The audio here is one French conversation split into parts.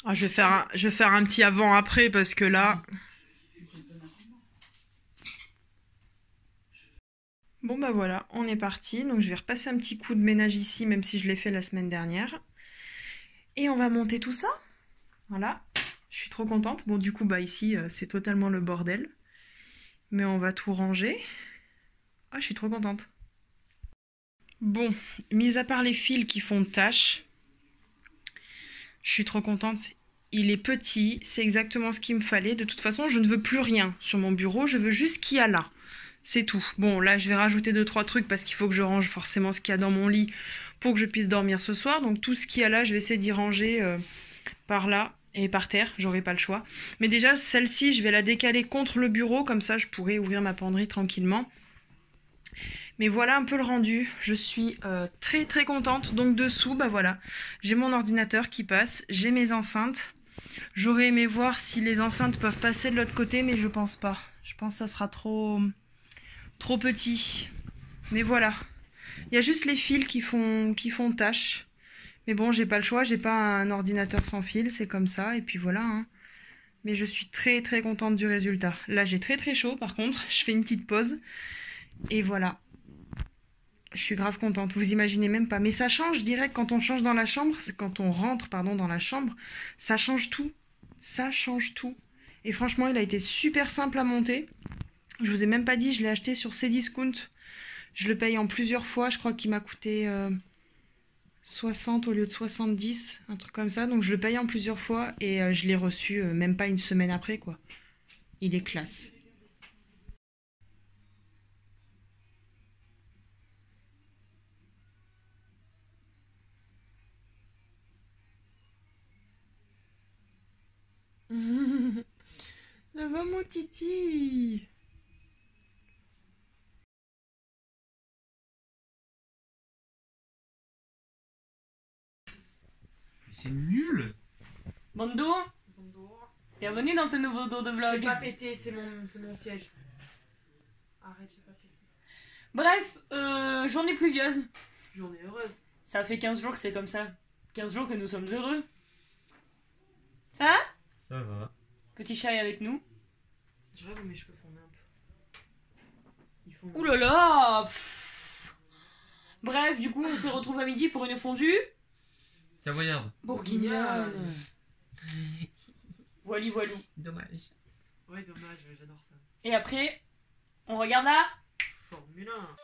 Ah, je vais faire un petit avant-après parce que là... Bon bah voilà, on est parti. Donc je vais repasser un petit coup de ménage ici, même si je l'ai fait la semaine dernière. Et on va monter tout ça. Voilà, je suis trop contente. Bon du coup bah ici c'est totalement le bordel. Mais on va tout ranger. Ah, je suis trop contente. Bon, mis à part les fils qui font tache, je suis trop contente. Il est petit, c'est exactement ce qu'il me fallait. De toute façon, je ne veux plus rien sur mon bureau, je veux juste ce qu'il y a là. C'est tout. Bon, là, je vais rajouter 2-3 trucs parce qu'il faut que je range forcément ce qu'il y a dans mon lit pour que je puisse dormir ce soir. Donc tout ce qu'il y a là, je vais essayer d'y ranger par là et par terre. J'aurai pas le choix. Mais déjà, celle-ci, je vais la décaler contre le bureau. Comme ça, je pourrai ouvrir ma penderie tranquillement. Mais voilà un peu le rendu. Je suis très très contente. Donc dessous, bah voilà, j'ai mon ordinateur qui passe. J'ai mes enceintes. J'aurais aimé voir si les enceintes peuvent passer de l'autre côté, mais je pense pas. Je pense que ça sera trop petit. Mais voilà. Il y a juste les fils qui font tâche. Mais bon, j'ai pas le choix. J'ai pas un ordinateur sans fil. C'est comme ça. Et puis voilà. Hein. Mais je suis très très contente du résultat. Là, j'ai très très chaud. Par contre, je fais une petite pause. Et voilà. Je suis grave contente. Vous imaginez même pas. Mais ça change direct quand on change dans la chambre. C'est quand on rentre, pardon, dans la chambre. Ça change tout. Ça change tout. Et franchement, il a été super simple à monter. Je vous ai même pas dit, je l'ai acheté sur Cdiscount. Je le paye en plusieurs fois. Je crois qu'il m'a coûté 60 au lieu de 70. Un truc comme ça. Donc je le paye en plusieurs fois. Et je l'ai reçu même pas une semaine après, quoi. Il est classe. Ça va mon titi? C'est nul. Bonjour. Bonjour. Bienvenue dans ton nouveau tour de vlog. J'ai pas pété, c'est mon siège. Arrête, j'ai pas pété. Bref, journée pluvieuse. Journée heureuse. Ça fait 15 jours que c'est comme ça. 15 jours que nous sommes heureux. Ça va? Ça va. Petit chat est avec nous. Je rêve où mes cheveux fondent un peu. Ils font... Ouh là là pff. Bref, du coup, on se retrouve à midi pour une fondue. Savoyarde. Bourguignonne. Voilou voilou. Dommage. Ouais, dommage, j'adore ça. Et après, on regarde là. Formule 1.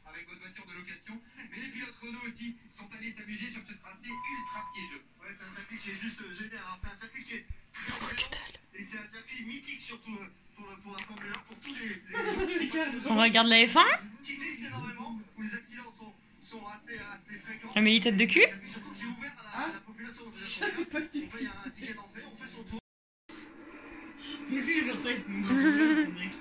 Avec votre voiture de location, mais les pilotes Renault aussi sont allés s'amuser sur ce tracé ultra piégeux. Ouais, c'est un circuit qui est juste génial. Alors, c'est un circuit qui est très violent, et c'est un circuit mythique surtout pour la Formule 1, pour tous les gens qui On regarde la F1. qui glissent énormément, où les accidents sont assez fréquents. Amélie tête de cul. Et puis surtout qui est ouvert à la population. C'est-à-dire qu'on paye un ticket d'entrée, on fait son tour. Mais si je vais faire ça avec mon mec.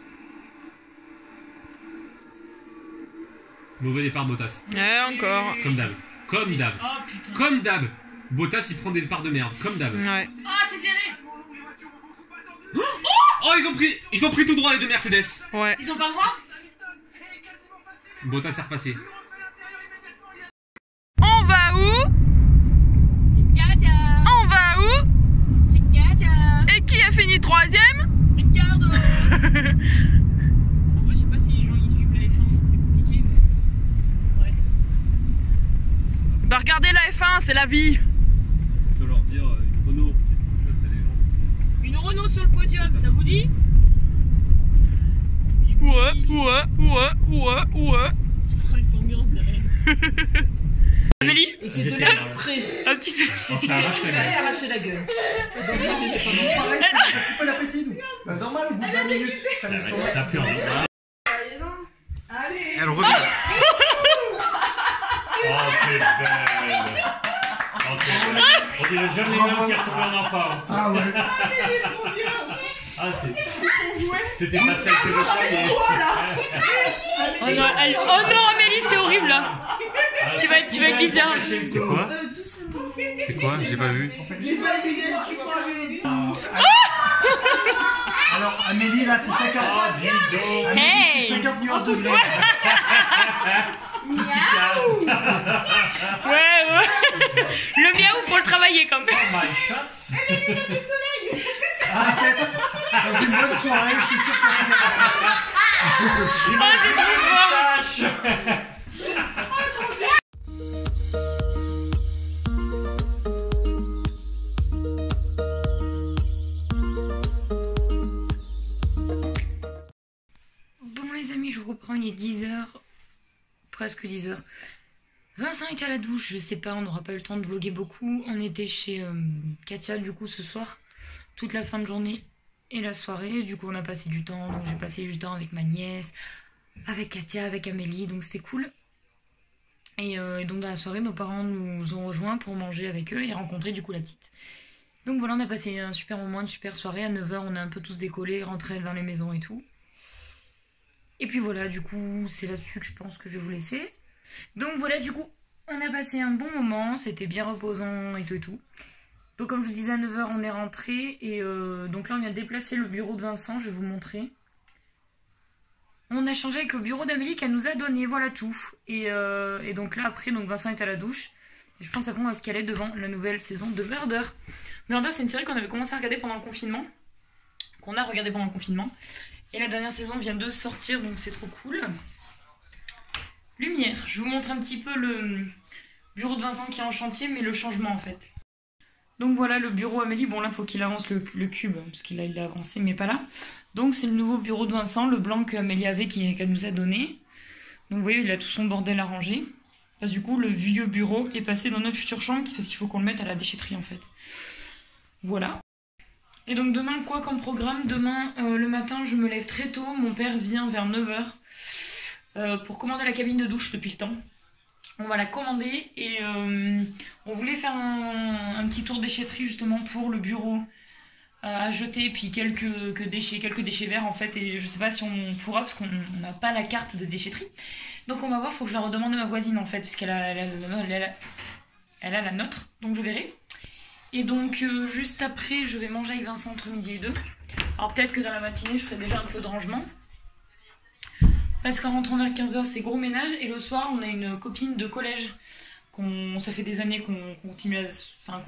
Mauvais départ Bottas. Ouais, encore. Comme d'hab. Comme d'hab. Oh putain. Comme d'hab. Bottas il prend des départs de merde. Comme d'hab. Ouais. Ah, c'est serré. Oh ils ont pris tout droit les deux Mercedes. Ouais. Ils ont pas le droit. Bottas est repassé. On va où? C'est Katia. On va où? C'est Katia. Et qui a fini 3ème? Ricardo. En vrai, je sais pas si les gens y suivent la F1, donc c'est compliqué, mais bref. Bah regardez la F1, c'est la vie. On peut leur dire une Renault. Ça les lance. Une Renault sur le podium, ça vous dit? Ouais. Elle s'ambiance derrière. Amélie? Et c'est de l'air frais. Un petit On s'arrache les mains. arraché la gueule. Pareil, ça coupe pas l'appétit, nous. Bah, normal, au bout de 20 minutes, t'as l'estomac. T'as plus envie. Allez. Elle revient. Oh, t'es belle. Oh, t'es belle. On dirait jeune Léon qui a retrouvé en enfance. Ah ouais. Ah, t'es... C'était pas celle que je croyais. Oh non, Amélie, c'est horrible là. Tu vas être bizarre. C'est quoi? C'est quoi? J'ai pas vu. Alors, Amélie, là, c'est 50. Oh, dis donc. Amélie, Hey. c'est 50 nuances de degrés. Ouais. Le miaou, faut le travailler quand même. My shots. Ah, peut-être. Dans une bonne soirée, je suis sûr qu'on va Oh, c'est trop fort. Bon les amis, je vous reprends, il est 10h, presque 10h. Vincent est à la douche, je sais pas, on n'aura pas eu le temps de vlogger beaucoup. On était chez Katia du coup ce soir, toute la fin de journée et la soirée. Du coup on a passé du temps, donc j'ai passé du temps avec ma nièce, avec Katia, avec Amélie, donc c'était cool. Et donc dans la soirée, nos parents nous ont rejoints pour manger avec eux et rencontrer du coup la petite. Donc voilà, on a passé un super moment, une super soirée. À 9h, on a un peu tous décollé, rentré dans les maisons et tout. Et puis voilà, du coup, c'est là-dessus que je pense que je vais vous laisser. Donc voilà, du coup, on a passé un bon moment, c'était bien reposant et tout et tout. Donc comme je vous disais, à 9h, on est rentré. Et donc là, on vient de déplacer le bureau de Vincent, je vais vous montrer. On a changé avec le bureau d'Amélie qu'elle nous a donné, voilà tout. Et donc là, après, donc Vincent est à la douche. Et je pense après, on va se caler devant la nouvelle saison de Murder. Murder, c'est une série qu'on avait commencé à regarder pendant le confinement. Qu'on a regardé pendant le confinement. Et la dernière saison vient de sortir, donc c'est trop cool. Lumière, je vous montre un petit peu le bureau de Vincent qui est en chantier, mais le changement en fait. Donc voilà le bureau Amélie, bon là faut qu'il avance le cube, parce qu'il a avancé mais pas là. Donc c'est le nouveau bureau de Vincent, le blanc qu'Amélie avait qu'elle nous a donné. Donc vous voyez il a tout son bordel à ranger. Parce que du coup le vieux bureau est passé dans notre future chambre, parce qu'il faut qu'on le mette à la déchetterie en fait. Voilà. Et donc demain, quoi comme programme? Demain, le matin, je me lève très tôt. Mon père vient vers 9h pour commander la cabine de douche depuis le temps. On va la commander et on voulait faire un petit tour déchetterie justement pour le bureau à jeter. Puis quelques déchets verts en fait. Et je sais pas si on pourra parce qu'on n'a pas la carte de déchetterie. Donc on va voir, il faut que je la redemande à ma voisine en fait. Parce qu'elle a la nôtre. Donc je verrai. Et donc juste après je vais manger avec Vincent entre midi et 2. Alors peut-être que dans la matinée je ferai déjà un peu de rangement. Parce qu'en rentrant vers 15h c'est gros ménage. Et le soir on a une copine de collège. Ça fait des années qu'on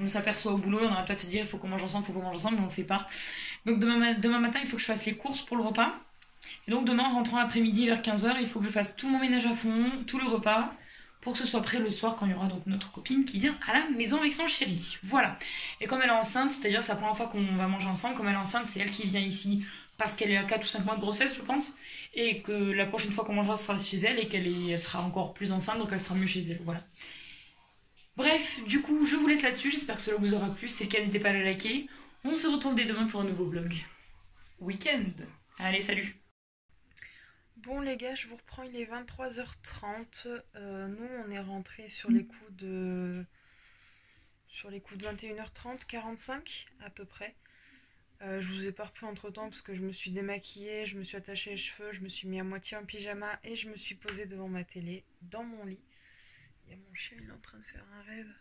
s'aperçoit au boulot. On n'arrête pas de te dire il faut qu'on mange ensemble, mais on le fait pas. Donc demain matin il faut que je fasse les courses pour le repas. Et donc demain en rentrant l'après-midi vers 15h il faut que je fasse tout mon ménage à fond, tout le repas. Pour que ce soit prêt le soir quand il y aura donc notre copine qui vient à la maison avec son chéri. Voilà. Et comme elle est enceinte, c'est-à-dire c'est la première fois qu'on va manger ensemble, comme elle est enceinte, c'est elle qui vient ici parce qu'elle est à 4 ou 5 mois de grossesse, je pense. Et que la prochaine fois qu'on mangera sera chez elle et qu'elle sera encore plus enceinte, donc elle sera mieux chez elle. Voilà. Bref, du coup, je vous laisse là-dessus. J'espère que cela vous aura plu. Si c'est le cas, n'hésitez pas à le liker. On se retrouve dès demain pour un nouveau vlog. Week-end. Allez, salut. Bon les gars, je vous reprends, il est 23h30. Nous on est rentrés sur les coups de 21h30, 45 à peu près. Je vous ai pas repris entre temps parce que je me suis démaquillée, je me suis attachée les cheveux, je me suis mis à moitié en pyjama et je me suis posée devant ma télé, dans mon lit. Il y a mon chien, il est en train de faire un rêve.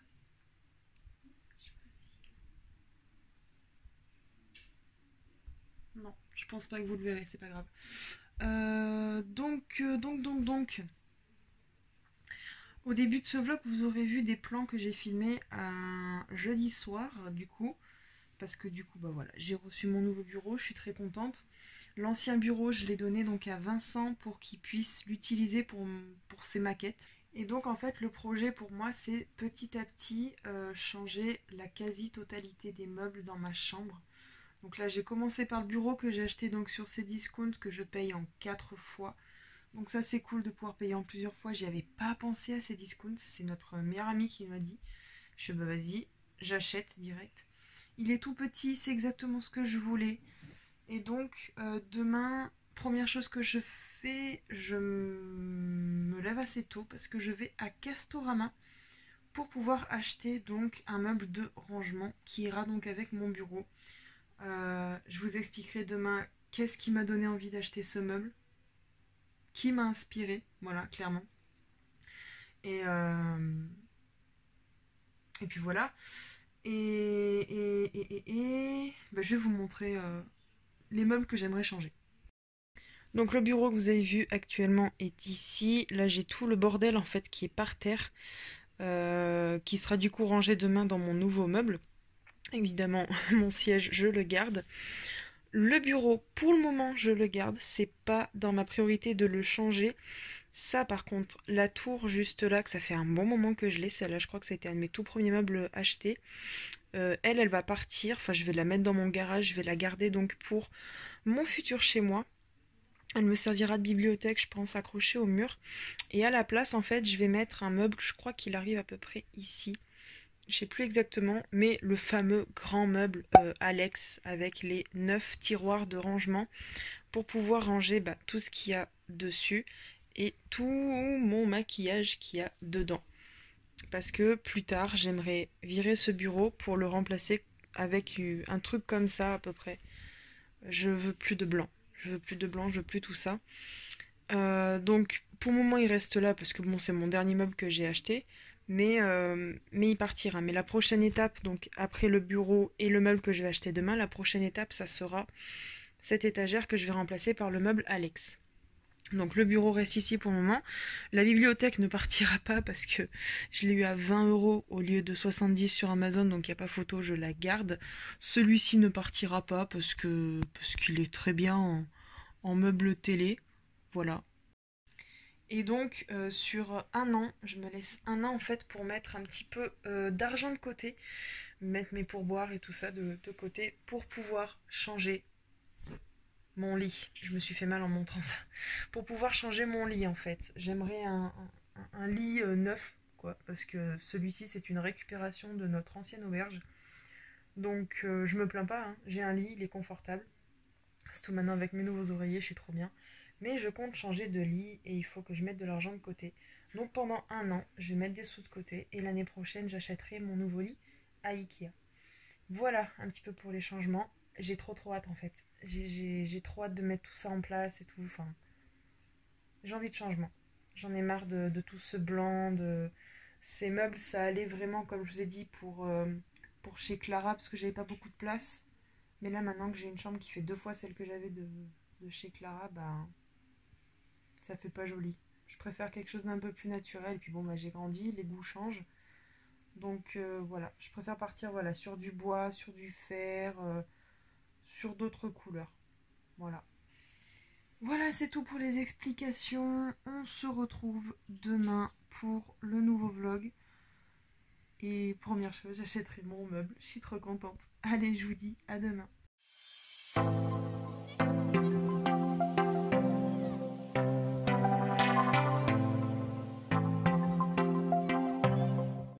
Non, je pense pas que vous le verrez, c'est pas grave. Donc, au début de ce vlog, vous aurez vu des plans que j'ai filmés un jeudi soir, du coup, parce que du coup, bah voilà, j'ai reçu mon nouveau bureau, je suis très contente. L'ancien bureau, je l'ai donné donc à Vincent pour qu'il puisse l'utiliser pour ses maquettes. Et donc, en fait, le projet pour moi, c'est petit à petit changer la quasi-totalité des meubles dans ma chambre. Donc là j'ai commencé par le bureau que j'ai acheté donc sur Cdiscount, que je paye en 4 fois. Donc ça c'est cool de pouvoir payer en plusieurs fois. J'y avais pas pensé à Cdiscount, c'est notre meilleur ami qui m'a dit. Je suis bah vas-y, j'achète direct. Il est tout petit, c'est exactement ce que je voulais. Et donc demain, première chose que je fais, je me lève assez tôt parce que je vais à Castorama pour pouvoir acheter donc un meuble de rangement qui ira donc avec mon bureau. Je vous expliquerai demain qu'est-ce qui m'a donné envie d'acheter ce meuble, qui m'a inspiré, voilà, clairement. Et, euh, et puis voilà. Bah, je vais vous montrer les meubles que j'aimerais changer. Donc le bureau que vous avez vu actuellement est ici. Là j'ai tout le bordel en fait qui est par terre, qui sera du coup rangé demain dans mon nouveau meuble. Évidemment mon siège je le garde. Le bureau pour le moment je le garde, c'est pas dans ma priorité de le changer. Ça par contre, la tour juste là, que ça fait un bon moment que je l'ai, celle-là je crois que ça a été un de mes tout premiers meubles achetés. Elle va partir, enfin je vais la mettre dans mon garage, je vais la garder donc pour mon futur chez moi. Elle me servira de bibliothèque, je pense, accrochée au mur. Et à la place, en fait, je vais mettre un meuble, je crois qu'il arrive à peu près ici. Je sais plus exactement, mais le fameux grand meuble Alex avec les 9 tiroirs de rangement pour pouvoir ranger tout ce qu'il y a dessus et tout mon maquillage qu'il y a dedans. Parce que plus tard, j'aimerais virer ce bureau pour le remplacer avec un truc comme ça à peu près. Je veux plus de blanc. Je veux plus de blanc, je veux plus tout ça. Donc pour le moment il reste là parce que bon c'est mon dernier meuble que j'ai acheté. Mais il partira. Mais la prochaine étape, donc après le bureau et le meuble que je vais acheter demain, la prochaine étape ça sera cette étagère que je vais remplacer par le meuble Alex. Donc le bureau reste ici pour le moment. La bibliothèque ne partira pas parce que je l'ai eu à 20 € au lieu de 70 sur Amazon, donc il n'y a pas photo, je la garde. Celui-ci ne partira pas parce qu'il est très bien en meuble télé. Voilà. Et donc sur un an, je me laisse un an en fait pour mettre un petit peu d'argent de côté, mettre mes pourboires et tout ça de côté pour pouvoir changer mon lit. Je me suis fait mal en montrant ça. Pour pouvoir changer mon lit en fait. J'aimerais un lit neuf, quoi. Parce que celui-ci c'est une récupération de notre ancienne auberge. Donc je me plains pas, hein. J'ai un lit, il est confortable. Surtout maintenant avec mes nouveaux oreillers, je suis trop bien. Mais je compte changer de lit et il faut que je mette de l'argent de côté. Donc pendant un an, je vais mettre des sous de côté. Et l'année prochaine, j'achèterai mon nouveau lit à Ikea. Voilà un petit peu pour les changements. J'ai trop hâte en fait. J'ai trop hâte de mettre tout ça en place et tout. Enfin, j'ai envie de changement. J'en ai marre de tout ce blanc, de ces meubles. Ça allait vraiment, comme je vous ai dit, pour chez Clara parce que j'avais pas beaucoup de place. Mais là, maintenant que j'ai une chambre qui fait 2 fois celle que j'avais de chez Clara, ça fait pas joli. Je préfère quelque chose d'un peu plus naturel. Et puis bon, j'ai grandi, les goûts changent. Donc voilà, je préfère partir voilà, sur du bois, sur du fer, sur d'autres couleurs. Voilà. Voilà, c'est tout pour les explications. On se retrouve demain pour le nouveau vlog. Et première chose, j'achèterai mon meuble. Je suis trop contente. Allez, je vous dis à demain.